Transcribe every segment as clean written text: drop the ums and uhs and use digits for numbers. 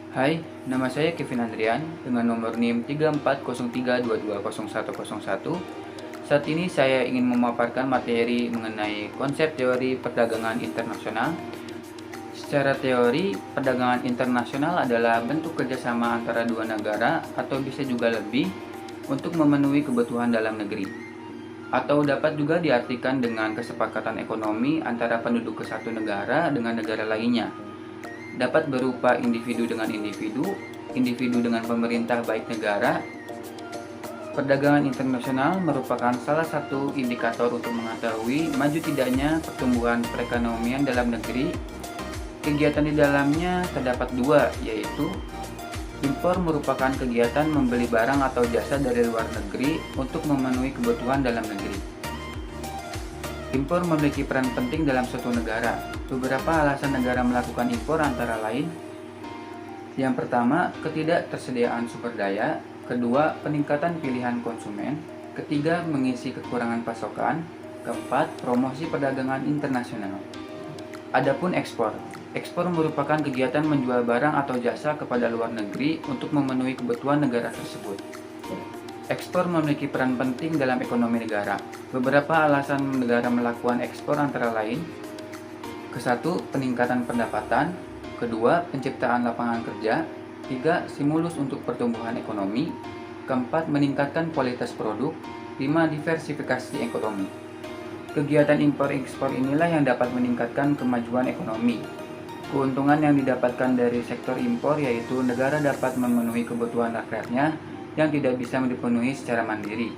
Hai, nama saya Kevin Andrian dengan nomor NIM 3403220101. Saat ini saya ingin memaparkan materi mengenai konsep teori perdagangan internasional. Secara teori, perdagangan internasional adalah bentuk kerjasama antara dua negara atau bisa juga lebih untuk memenuhi kebutuhan dalam negeri. Atau dapat juga diartikan dengan kesepakatan ekonomi antara penduduk ke satu negara dengan negara lainnya. Dapat berupa individu dengan individu, individu dengan pemerintah baik negara. Perdagangan internasional merupakan salah satu indikator untuk mengetahui maju tidaknya pertumbuhan perekonomian dalam negeri. Kegiatan di dalamnya terdapat dua, yaitu impor merupakan kegiatan membeli barang atau jasa dari luar negeri untuk memenuhi kebutuhan dalam negeri. Impor memiliki peran penting dalam suatu negara. Beberapa alasan negara melakukan impor antara lain: yang pertama, ketidaktersediaan sumber daya; kedua, peningkatan pilihan konsumen; ketiga, mengisi kekurangan pasokan; keempat, promosi perdagangan internasional. Adapun ekspor. Ekspor merupakan kegiatan menjual barang atau jasa kepada luar negeri untuk memenuhi kebutuhan negara tersebut. Ekspor memiliki peran penting dalam ekonomi negara. Beberapa alasan negara melakukan ekspor antara lain: ke-1, peningkatan pendapatan; kedua, penciptaan lapangan kerja; tiga, stimulus untuk pertumbuhan ekonomi; keempat, meningkatkan kualitas produk; lima, diversifikasi ekonomi. Kegiatan impor-ekspor inilah yang dapat meningkatkan kemajuan ekonomi. Keuntungan yang didapatkan dari sektor impor yaitu negara dapat memenuhi kebutuhan rakyatnya yang tidak bisa dipenuhi secara mandiri.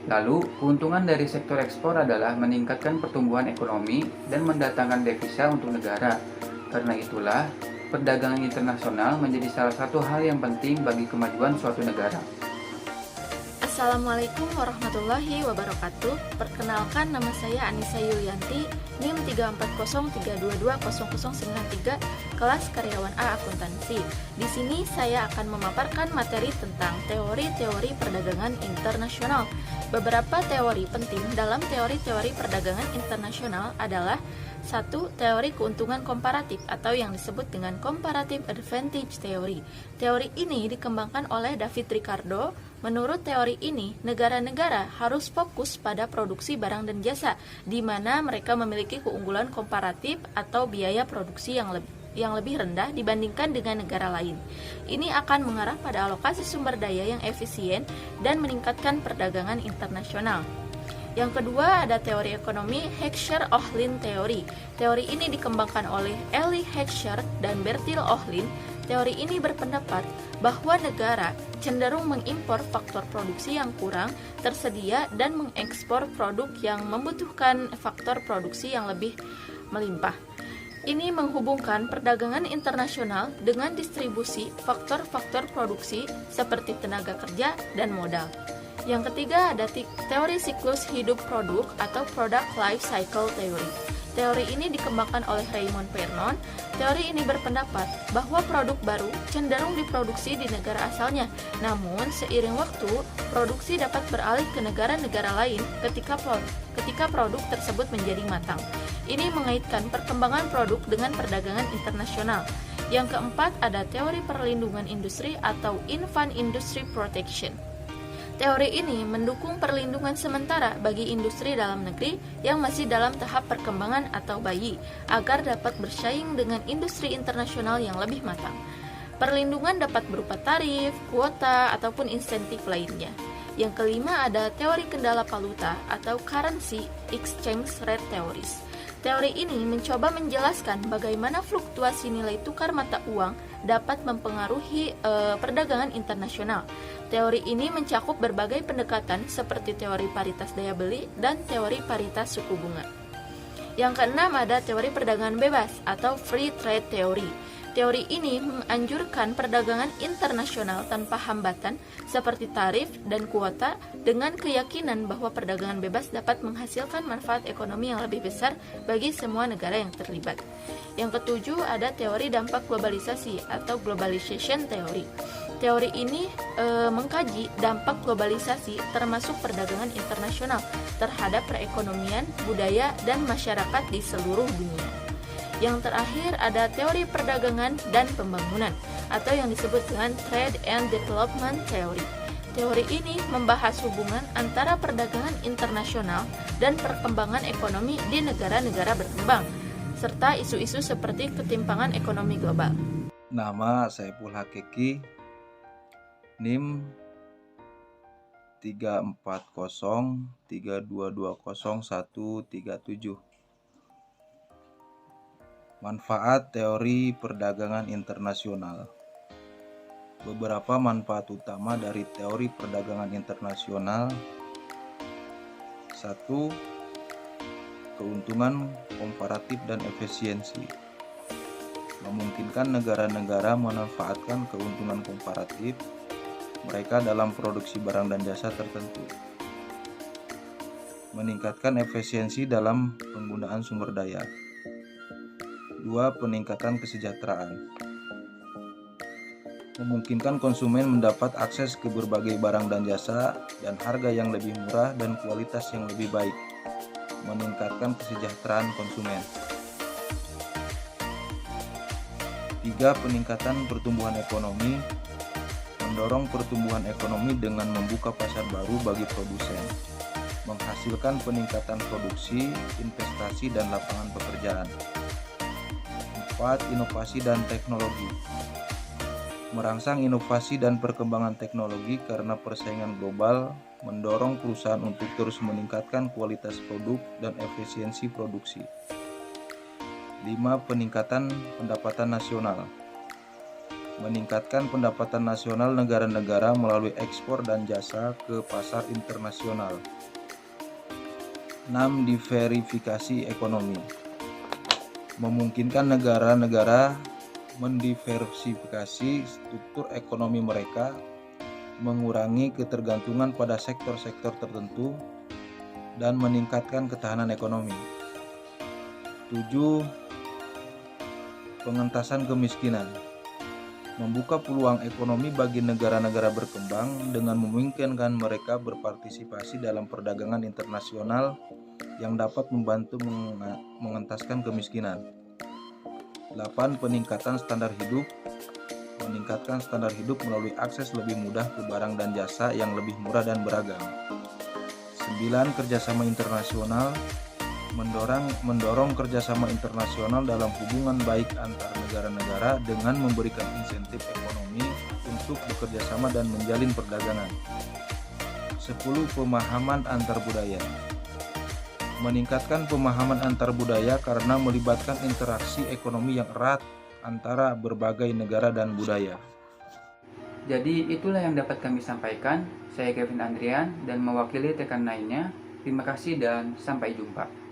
Lalu, keuntungan dari sektor ekspor adalah meningkatkan pertumbuhan ekonomi dan mendatangkan devisa untuk negara. Karena itulah, perdagangan internasional menjadi salah satu hal yang penting bagi kemajuan suatu negara. Assalamualaikum warahmatullahi wabarakatuh. Perkenalkan, nama saya Anissa Yulianti, NIM 3403220093, kelas karyawan A akuntansi. Di sini saya akan memaparkan materi tentang teori-teori perdagangan internasional. Beberapa teori penting dalam teori-teori perdagangan internasional adalah: 1. Teori keuntungan komparatif atau yang disebut dengan comparative advantage theory. Teori ini dikembangkan oleh David Ricardo. Menurut teori ini, negara-negara harus fokus pada produksi barang dan jasa, di mana mereka memiliki keunggulan komparatif atau biaya produksi yang lebih rendah dibandingkan dengan negara lain. Ini akan mengarah pada alokasi sumber daya yang efisien dan meningkatkan perdagangan internasional. Yang kedua, ada teori ekonomi Heckscher-Ohlin Theory. Teori ini dikembangkan oleh Elie Heckscher dan Bertil Ohlin. Teori ini berpendapat bahwa negara cenderung mengimpor faktor produksi yang kurang tersedia dan mengekspor produk yang membutuhkan faktor produksi yang lebih melimpah. Ini menghubungkan perdagangan internasional dengan distribusi faktor-faktor produksi seperti tenaga kerja dan modal. Yang ketiga, ada teori siklus hidup produk atau Product Life Cycle Theory. Teori ini dikembangkan oleh Raymond Vernon. Teori ini berpendapat bahwa produk baru cenderung diproduksi di negara asalnya, namun seiring waktu, produksi dapat beralih ke negara-negara lain ketika produk tersebut menjadi matang. Ini mengaitkan perkembangan produk dengan perdagangan internasional. Yang keempat, ada teori perlindungan industri atau Infant Industry Protection. Teori ini mendukung perlindungan sementara bagi industri dalam negeri yang masih dalam tahap perkembangan atau bayi, agar dapat bersaing dengan industri internasional yang lebih matang. Perlindungan dapat berupa tarif, kuota, ataupun insentif lainnya. Yang kelima, ada teori kendala valuta atau Currency Exchange Rate Theories. Teori ini mencoba menjelaskan bagaimana fluktuasi nilai tukar mata uang dapat mempengaruhi perdagangan internasional. Teori ini mencakup berbagai pendekatan seperti teori paritas daya beli dan teori paritas suku bunga. Yang keenam, ada teori perdagangan bebas atau Free Trade Theory. Teori ini menganjurkan perdagangan internasional tanpa hambatan seperti tarif dan kuota, dengan keyakinan bahwa perdagangan bebas dapat menghasilkan manfaat ekonomi yang lebih besar bagi semua negara yang terlibat. Yang ketujuh, ada teori dampak globalisasi atau Globalization Theory. Teori ini mengkaji dampak globalisasi termasuk perdagangan internasional terhadap perekonomian, budaya, dan masyarakat di seluruh dunia. Yang terakhir ada teori perdagangan dan pembangunan atau yang disebut dengan Trade and Development Theory. Teori ini membahas hubungan antara perdagangan internasional dan perkembangan ekonomi di negara-negara berkembang, serta isu-isu seperti ketimpangan ekonomi global. Nama Saiful Hakiki, NIM 34032200137. Manfaat teori perdagangan internasional. Beberapa manfaat utama dari teori perdagangan internasional. 1. Keuntungan komparatif dan efisiensi. Memungkinkan negara-negara memanfaatkan keuntungan komparatif mereka dalam produksi barang dan jasa tertentu. Meningkatkan efisiensi dalam penggunaan sumber daya. 2. Peningkatan kesejahteraan. Memungkinkan konsumen mendapat akses ke berbagai barang dan jasa dan harga yang lebih murah dan kualitas yang lebih baik. Meningkatkan kesejahteraan konsumen. 3. Peningkatan pertumbuhan ekonomi. Mendorong pertumbuhan ekonomi dengan membuka pasar baru bagi produsen. Menghasilkan peningkatan produksi, investasi, dan lapangan pekerjaan. 4. Inovasi dan teknologi. Merangsang inovasi dan perkembangan teknologi karena persaingan global mendorong perusahaan untuk terus meningkatkan kualitas produk dan efisiensi produksi. 5. Peningkatan pendapatan nasional. Meningkatkan pendapatan nasional negara-negara melalui ekspor dan jasa ke pasar internasional. 6. Diversifikasi ekonomi. Memungkinkan negara-negara mendiversifikasi struktur ekonomi mereka, mengurangi ketergantungan pada sektor-sektor tertentu, dan meningkatkan ketahanan ekonomi. 7. Pengentasan kemiskinan. Membuka peluang ekonomi bagi negara-negara berkembang dengan memungkinkan mereka berpartisipasi dalam perdagangan internasional yang dapat membantu mengentaskan kemiskinan. 8. Peningkatan standar hidup. Meningkatkan standar hidup melalui akses lebih mudah ke barang dan jasa yang lebih murah dan beragam. 9. Kerjasama internasional. Mendorong kerjasama internasional dalam hubungan baik antar negara-negara dengan memberikan insentif ekonomi untuk bekerjasama dan menjalin perdagangan. 10. Pemahaman antar budaya. Meningkatkan pemahaman antar budaya karena melibatkan interaksi ekonomi yang erat antara berbagai negara dan budaya. Jadi itulah yang dapat kami sampaikan. Saya Kevin Andrian dan mewakili rekan lainnya. Terima kasih dan sampai jumpa.